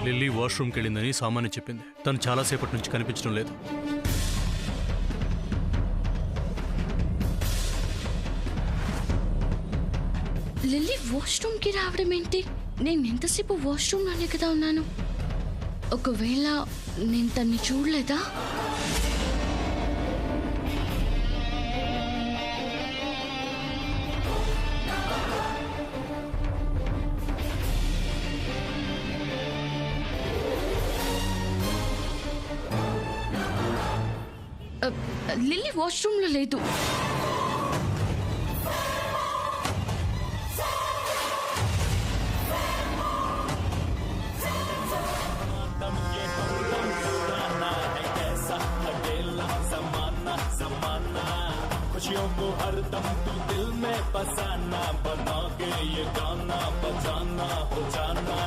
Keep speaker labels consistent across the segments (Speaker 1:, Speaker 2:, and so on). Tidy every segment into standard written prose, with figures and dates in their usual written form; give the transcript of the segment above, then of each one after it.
Speaker 1: Lily వాష్రూమ్కి వెళ్ళిందని సామాన్య చెప్పింది. తను చాలాసేపటి నుంచి కనిపించడం లేదు.
Speaker 2: లిల్లీ వాష్రూమ్కి రావడం ఏంటి? నేను ఎంతసేపు వాష్రూమ్లోనే కదా ఉన్నాను. ఒకవేళ నేను తన్ని చూడలేదా? లిల్లీ వాష్రూమ్లో లేదు.
Speaker 3: खुशियों को हरदम तू दिल में बसाना, बना के ये गाना बजाना हो जाना.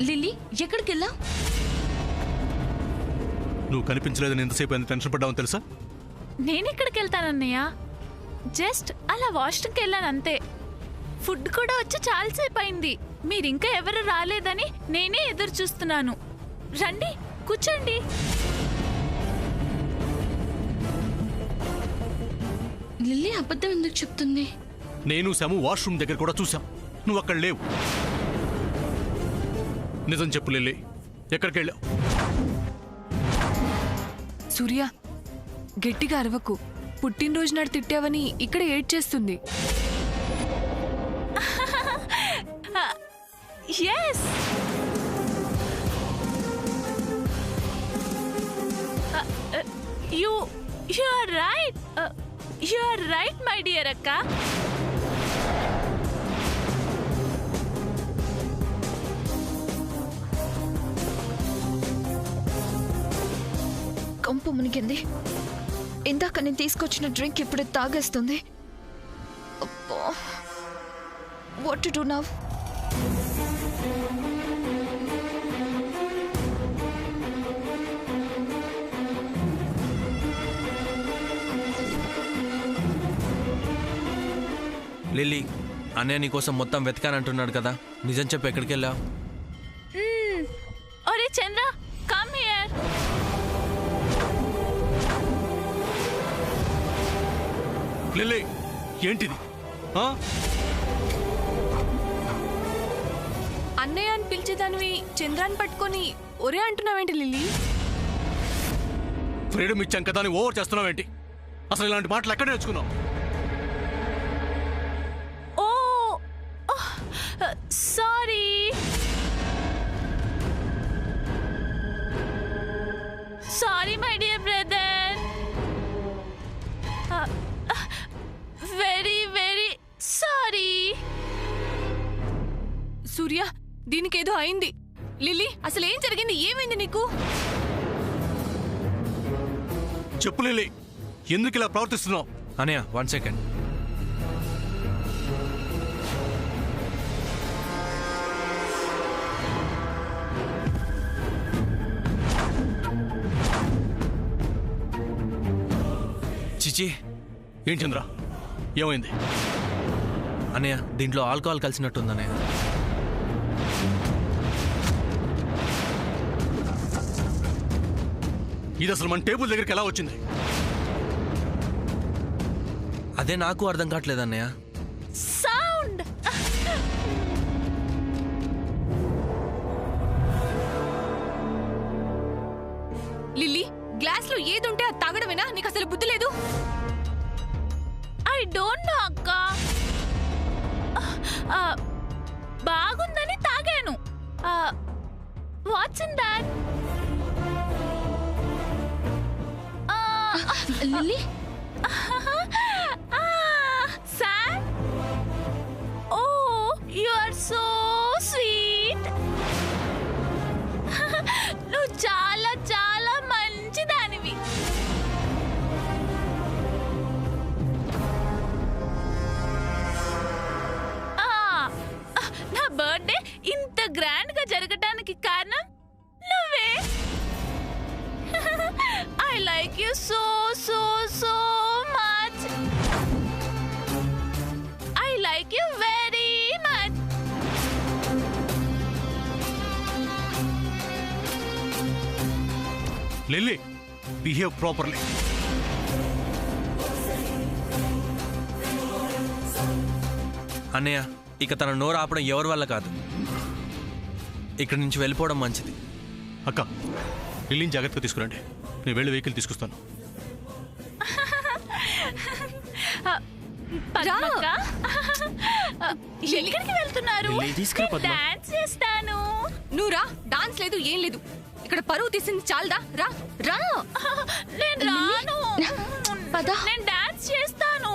Speaker 2: లిల్లీ ఎక్కడికి వెళ్ళా?
Speaker 1: నువ్వు కనిపించలేదని ఎంతసేపు ఎంత టెన్షన్ పడ్డావని తెలుసా?
Speaker 4: నేనెక్కడికి వెళ్తానన్నయ్య? జస్ట్ అలా వాష్రూమ్కి వెళ్ళాను అంతే. ఫుడ్ కూడా వచ్చి చాలాసేపు అయింది. మీరింకా ఎవరు రాలేదని నేనే ఎదురు చూస్తున్నాను. రండి, కూర్చోండి.
Speaker 2: లిల్లీ అబద్ధం ఎందుకు చెప్తుంది?
Speaker 1: నేను శాము వాష్రూమ్ దగ్గర కూడా చూసాం. నువ్వు అక్కడ లేవు. నిజం చెప్పు లిల్లీ, ఎక్కడికి వెళ్ళావు?
Speaker 5: సూర్య, గట్టిగా అరవకు. పుట్టినరోజు నాడు తిట్టావని ఇక్కడ ఏడ్ చేస్తుంది.
Speaker 4: yes you are right my dear akka.
Speaker 6: కంపు మునిగింది. ఇందాక నేను తీసుకొచ్చిన డ్రింక్ ఇప్పుడు తాగేస్తుంది. What to do now?
Speaker 7: Lily, అన్నయ్య నీకోసం మొత్తం వెతకానంటున్నాడు కదా, నిజం చెప్పు, ఎక్కడికి వెళ్ళావు?
Speaker 4: ఒరే చంద్ర, కమ్ హియర్.
Speaker 1: లిల్లీ, ఏంటిది?
Speaker 5: అన్నయ్య అని పిలిచేదానివి చంద్రాన్ని పట్టుకొని ఒరే అంటున్నావేంటి లిల్లీ?
Speaker 1: ఫ్రీడమ్ ఇచ్చాం కదా అని ఓవర్ చేస్తున్నావేంటి? అసలు ఇలాంటి మాటలు ఎక్కడ నేర్చుకున్నావు?
Speaker 4: Sorry. Sorry my dear brother. Very very sorry.
Speaker 5: Surya, దీనికేదో అయింది. లిల్లీ, అసలు ఏం జరిగింది? ఏమైంది నీకు?
Speaker 1: చెప్పు లిల్లీ, ఎందుకు ఇలా ప్రవర్తిస్తున్నావు?
Speaker 7: అన్నయ్య 1 సెకండ్. చిచి,
Speaker 1: ఏం చంద్ర, ఏమైంది?
Speaker 7: అన్నయ్య, దీంట్లో ఆల్కహాల్ కలిసినట్టుంది అన్నయ్య.
Speaker 1: ఇది అసలు మన టేబుల్ దగ్గరికి ఎలా వచ్చింది?
Speaker 7: అదే నాకు అర్థం కావట్లేదు అన్నయ్య.
Speaker 4: సౌండ్.
Speaker 5: లిల్లీ, గ్లాస్ లో ఏదుంటే అది తాగడమేనా? నీకు అసలు బుద్ధి లేదు.
Speaker 4: ఐ డోంట్ నో అక్క. బాగుందని తాగాను. What's in that?
Speaker 2: Lilly,
Speaker 4: Sam. Oh, you are so sweet. నువ్వు చాలా చాలా మంచిదానివి. నా బర్త్డే ఇంత గ్రాండ్ గా జరగటానికి కారణం నువ్వే. I like you so so so much. I like you very much.
Speaker 1: Lily, behave properly.
Speaker 7: అన్నయ్య, ఇక తన నోరు ఆపడం ఎవరి వల్ల కాదు. ఇక్కడి నుంచి వెళ్ళిపోవడం మంచిది.
Speaker 1: అక్క, లిల్లీని జాగ్రత్తగా తీసుకురండి. నేను వెళ్ళి వెహికల్ తీసుకొస్తాను.
Speaker 4: పద్మక్క, ఎక్కడికి వెళ్తున్నారు?
Speaker 1: లిల్లీ, తీసుకురా పద్మ.
Speaker 4: డాన్స్ చేస్తాను.
Speaker 5: నువ్వు రా. డాన్స్ లేదు, ఏం లేదు. ఇక్కడ పరువు తీసింది చాలదా? రా రా.
Speaker 4: నేను రాను.
Speaker 2: పద.
Speaker 4: నేను డాన్స్ చేస్తాను.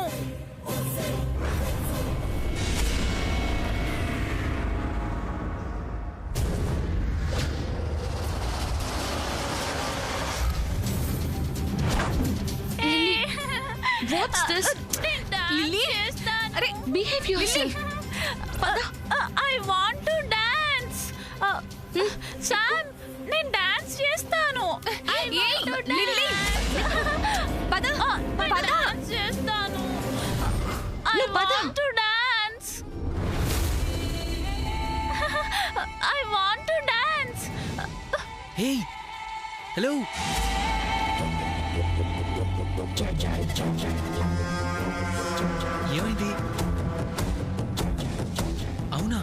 Speaker 2: What's this?
Speaker 4: నేను డాన్స్
Speaker 5: లిల్లీ,
Speaker 4: చేస్తాను.
Speaker 5: అరే
Speaker 2: behave yourself.
Speaker 4: I want to dance. Sam, నేను డాన్స్ చేస్తాను. I
Speaker 5: ఏయ్,
Speaker 4: want to
Speaker 5: లిల్లీ.
Speaker 4: dance.
Speaker 5: పద
Speaker 4: నేను
Speaker 5: పద.
Speaker 4: డాన్స్ చేస్తాను. I
Speaker 2: నువ్వు పద.
Speaker 4: want to dance. I want to dance.
Speaker 7: Hey, hello. ఏమైంది? అవునా?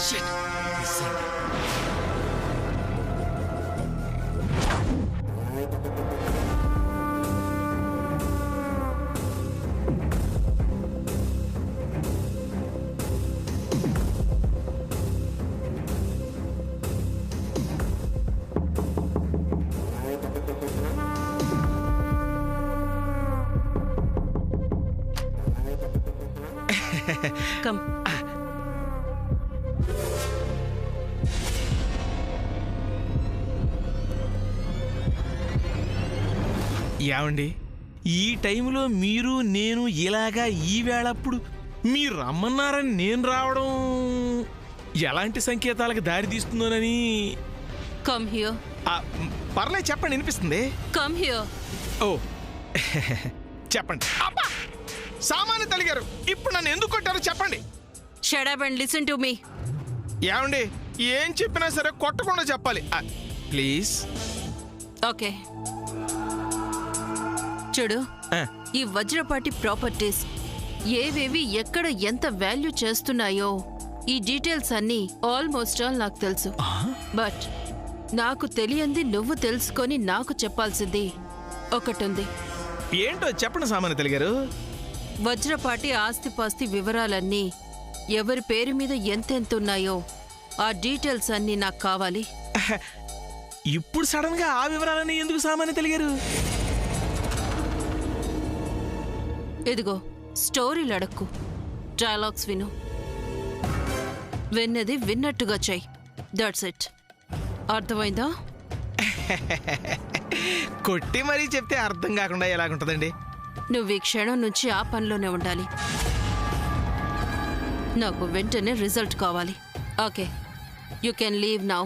Speaker 7: Shit. Miss it.
Speaker 8: Come.
Speaker 9: ఏమండి, ఈ టైంలో మీరు నేను ఇలాగా ఈ వేళప్పుడు మీరు రమ్మన్నారని నేను రావడం ఎలాంటి సంకేతాలకు దారి తీస్తుందోనని.
Speaker 8: Come here.
Speaker 9: పర్లేదు, చెప్పండి, వినిపిస్తుంది.
Speaker 8: Come here.
Speaker 9: ఓ చెప్పండి. అబ్బా, సామాన్య తలిగారు. ఇప్పుడు నన్ను ఎందుకు కొట్టారో చెప్పండి.
Speaker 8: Shut up and listen to me.
Speaker 9: ఏమండి, ఏం చెప్పినా సరే కొట్టకుండా చెప్పాలి ప్లీజ్.
Speaker 8: Okay. చూడు, ఈ వజ్రపాటి ప్రాపర్టీస్ ఏవేవి ఎక్కడ ఎంత వాల్యూ చేస్తున్నాయో ఈ డీటెయిల్స్ అన్నీ ఆల్మోస్ట్ ఆల్ నాకు తెలుసు. బట్ నాకు తెలియంది నువ్వు తెలుసుకొని నాకు చెప్పాల్సింది ఒకటుంది.
Speaker 9: ఏంటో చెప్పండి సామాన్య తలిగారు.
Speaker 8: వజ్రపాటి ఆస్తిపాస్తి వివరాలన్నీ ఎవరి పేరు మీద ఎంతెంతున్నాయో ఆ డీటెయిల్స్ అన్నీ నాకు కావాలి.
Speaker 9: ఇప్పుడు సడన్ గా ఆ వివరాలని ఎందుకు సామాన్య తలిగారు?
Speaker 8: ఇదిగో స్టోరీలు అడక్కు, డైలాగ్స్ విను. విన్నది విన్నట్టుగా చెయ్యి. That's it. అర్థమైందా?
Speaker 9: కొట్టి మరీ చెప్తే అర్థం కాకుండా ఎలాగుంటుందండి?
Speaker 8: నువ్వు ఈ క్షణం నుంచి ఆ పనిలోనే ఉండాలి. నాకు వెంటనే రిజల్ట్ కావాలి. Okay you can leave now.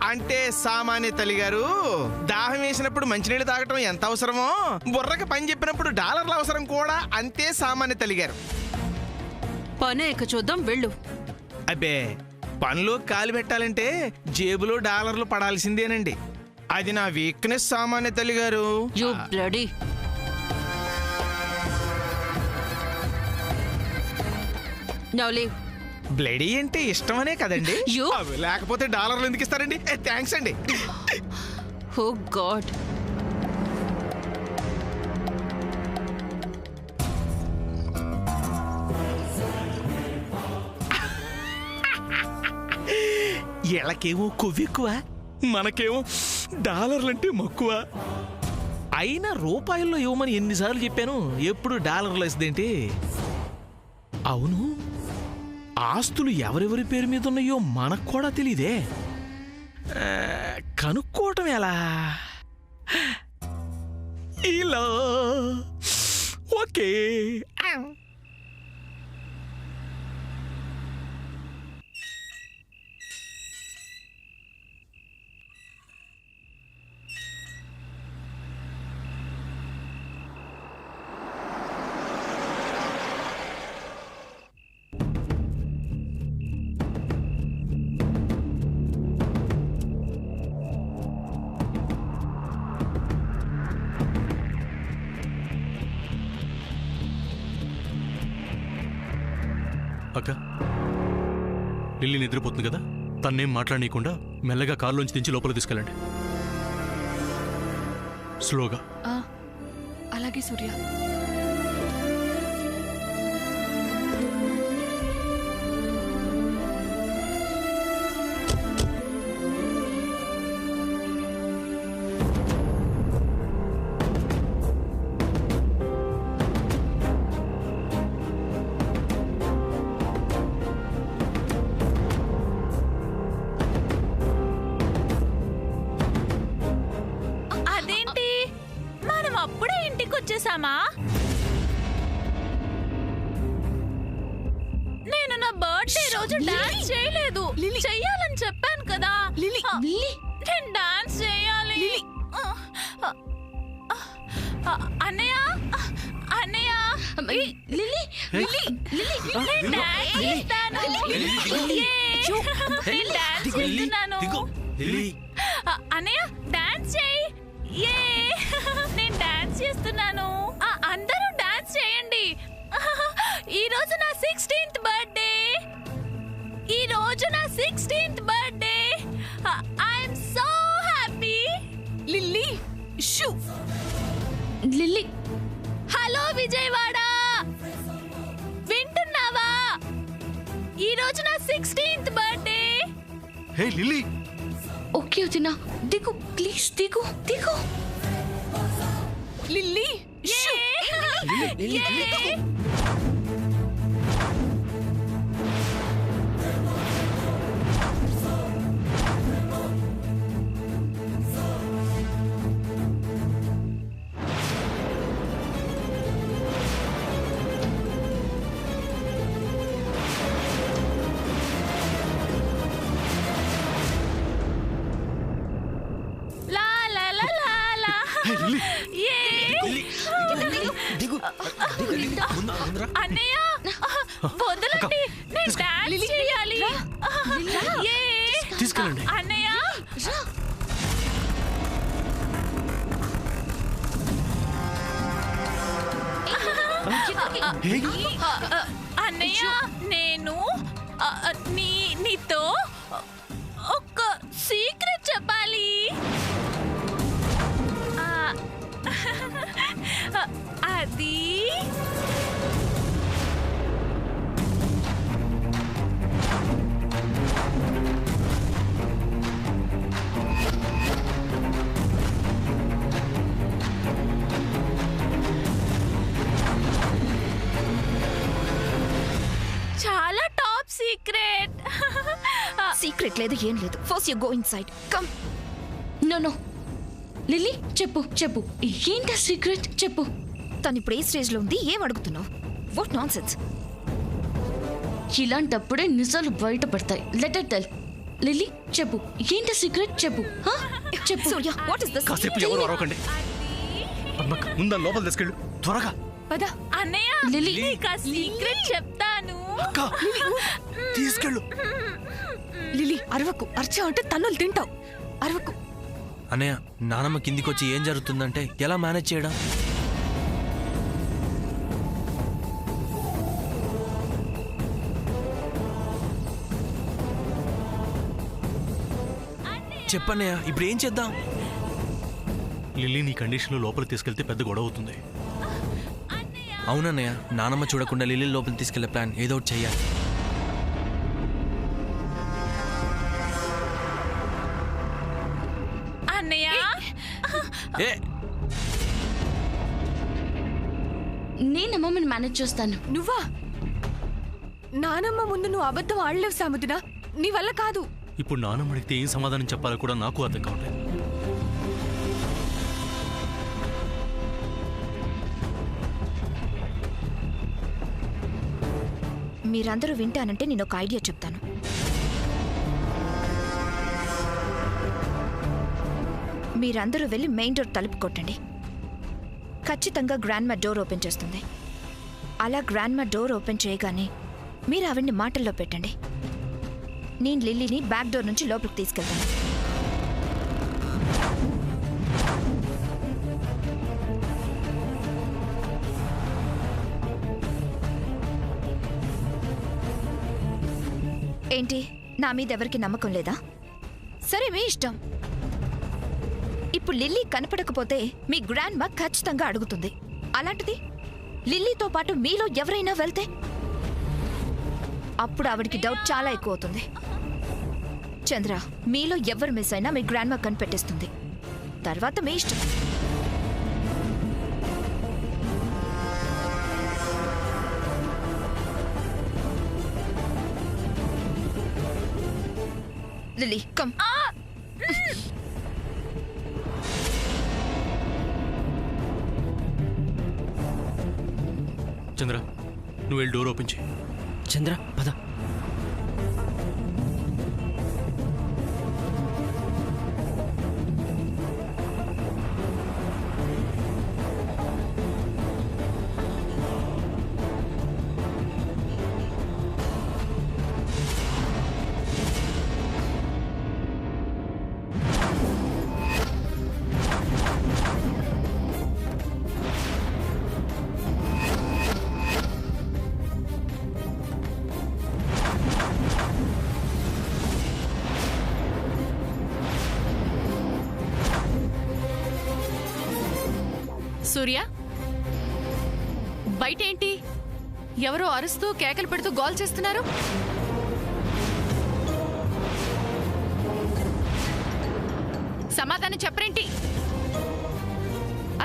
Speaker 9: అంటే సామాన్య తల్లి గారు, దాహం వేసినప్పుడు మంచినీళ్ళు తాగటం ఎంత అవసరమో బుర్రకి పని చెప్పినప్పుడు డాలర్ల అవసరం కూడా అంతే సామాన్య తల్లి గారు.
Speaker 8: పనే ఇక చూద్దాం, వెళ్ళు.
Speaker 9: అబ్బే, పనిలో కాలు పెట్టాలంటే జేబులో డాలర్లు పడాల్సిందేనండి. అది నా వీక్నెస్ సామాన్య తల్లి గారు.
Speaker 8: You bloody. Now leave.
Speaker 9: Bloody అంటే ఇష్టమనే కదండి.
Speaker 8: You-
Speaker 9: అవి లేకపోతే డాలర్లు ఎందుకు ఇస్తారండి? థ్యాంక్స్ అండి.
Speaker 8: ఓ గాడ్.
Speaker 9: వీళ్ళకేమో కొవ్వెక్కువ, మనకేమో డాలర్లంటే మక్కువ. అయినా రూపాయల్లో ఇవ్వమని ఎన్నిసార్లు చెప్పాను, ఎప్పుడు డాలర్లు ఇస్తుందేంటి? అవును, ఆస్తులు ఎవరెవరి పేరు మీద ఉన్నాయో మనకు కూడా తెలీదే. కనుక్కోవటం ఎలా? ఇలా ఓకే.
Speaker 1: అక్క, లిల్లీ నిద్రపోతుంది కదా, తన్నేం మాట్లాడనీయకుండా మెల్లగా కారులోంచి దించి లోపల తీసుకెళ్ళండి. స్లోగా.
Speaker 5: అలాగే సూర్య.
Speaker 4: అదేంటి, మనం అప్పుడే ఇంటికి వచ్చేసామా? నేను నా బర్త్డే రోజు డాన్స్ చేయలేదు. చెయ్యాలని చెప్పాను కదా. నేను డాన్స్ చేయాలి. అన్నయ్య, అన్నయ్య, నేను డాన్స్ చేస్తాను. నేను డాన్స్ చేస్తున్నాను. అన్నయ్య, డాన్స్ చేయి. నేను డాన్స్ చేస్తున్నాను. అందరూ డాన్స్ చేయండి. ఈ రోజు నా 16th బర్త్డే. ఈ రోజు నా 16th birthday. I'm so happy.
Speaker 5: Lily shoe.
Speaker 6: Lily,
Speaker 4: hello Vijayawada, వింటున్నావా? ఈ రోజు నా 16th బర్త్డే.
Speaker 1: హే లిల్లీ,
Speaker 6: ఓకే వదినా, దిగు ప్లీజ్, దిగు దిగు.
Speaker 5: Lily shoo.
Speaker 4: లా లా లా లా లా. యే. అన్నయ్య, వదలండి, నేను డాన్స్ చేయాలి. యే.
Speaker 1: తీసుకెళ్ళండి.
Speaker 4: అన్నయ్య, అన్నయ్య, నేను నీతో ఒక సీక్రెట్ చెప్పాలి. అది చాలా టాప్ సీక్రెట్.
Speaker 6: సీక్రెట్ లేదు, ఏం లేదు. First you go inside. Come. No no Lilly, చెప్పు చెప్పు, ఏంటి సీక్రెట్? చెప్పు. తను ఇప్పుడు ఏ స్టేజ్ లో ఉంది? ఏం అడుగుతున్నావు? What nonsense. ఇలాంటప్పుడే నిజాలు బయటపడతాయి. Letter tell. లిల్లీ చెప్పు, ఏంటి సీక్రెట్ చెప్పు. చెప్పు.
Speaker 5: సూర్య, వాట్ ఇస్ దిస్?
Speaker 1: కాసేపు ఎవరు అరవకండి. పద్మక్క ముందు లోపల తీసుకెళ్ళు త్వరగా.
Speaker 5: పద.
Speaker 4: అన్నయ్య
Speaker 6: లిల్లీ.
Speaker 4: నీకు ఆ సీక్రెట్ చెప్తాను.
Speaker 1: అక్క తీసుకెళ్ళు.
Speaker 5: లిల్లీ అరవకు. అర్చా అంటే తన్నులు తింటావు. అరవకు.
Speaker 7: అన్నయ్య, నానమ్మ కిందికి వచ్చి ఏం జరుగుతుందంటే ఎలా మేనేజ్ చేయడం? చెప్పన్నయ్య, ఇప్పుడు ఏం చేద్దాం?
Speaker 1: లిల్లీ నీ కండిషన్లో లోపల తీసుకెళ్తే పెద్ద గొడవ అవుతుంది.
Speaker 7: అవునన్నయ్య, నానమ్మ చూడకుండా లిల్లీ లోపల తీసుకెళ్లే ప్లాన్ ఏదో ఒకటి చెయ్యాలి.
Speaker 4: అన్నయ్య
Speaker 7: ఏ
Speaker 6: నేను మమ్మల్ని మేనేజ్ చేస్తాను.
Speaker 5: నువ్వా? నానమ్మ ముందు నువ్వు అబద్ధం ఆడలేవు సాముదిన. నీ వల్ల కాదు.
Speaker 1: ఇప్పుడు నాన్నమ్మ అడిగితే ఏం సమాధానం చెప్పాలో కూడా నాకు అర్థం కావట్లేదు.
Speaker 2: మీరందరూ వింటానంటే నేను ఒక ఐడియా చెప్తాను. మీరందరూ వెళ్ళి మెయిన్ డోర్ తలుపు కొట్టండి. ఖచ్చితంగా గ్రాండ్మా డోర్ ఓపెన్ చేస్తుంది. అలా గ్రాండ్మా డోర్ ఓపెన్ చేయగానే మీరు ఆవిడ్ని మాటల్లో పెట్టండి. నేను లిల్లీని బ్యాక్ డోర్ నుంచి లోపలికి తీసుకెళ్తాను. ఏంటి, నా మీద ఎవరికి నమ్మకం లేదా? సరే, మీ ఇష్టం. ఇప్పుడు లిల్లీ కనపడకపోతే మీ గ్రాండ్మా ఖచ్చితంగా అడుగుతుంది. అలాంటిది లిల్లీతో పాటు మీలో ఎవరైనా వెళ్తే అప్పుడు ఆవిడికి డౌట్ చాలా ఎక్కువ అవుతుంది. చంద్ర, మీలో ఎవరు మిస్ అయినా మీ గ్రాండ్మా కనిపెట్టేస్తుంది. తర్వాత మీ ఇష్టం. Lily, come.
Speaker 1: చంద్ర, నువ్వు వెళ్ళి డోర్ ఓపెన్ చేయి.
Speaker 7: చంద్ర పద.
Speaker 8: సూర్య, బయటేంటి ఎవరో అరుస్తూ కేకలు పెడుతూ గోల్ చేస్తున్నారు? సమాధానం చెప్పరేంటి?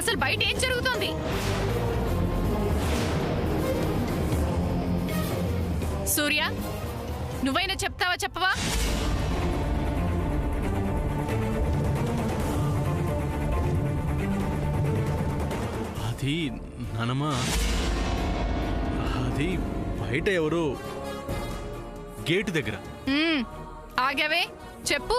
Speaker 8: అసలు బయట ఏం జరుగుతోంది? సూర్య, నువ్వైనా చెప్తావా చెప్పవా?
Speaker 1: అది నానమ్మ, అది బయట ఎవరు గేటు దగ్గర.
Speaker 8: ఆగావే, చెప్పు.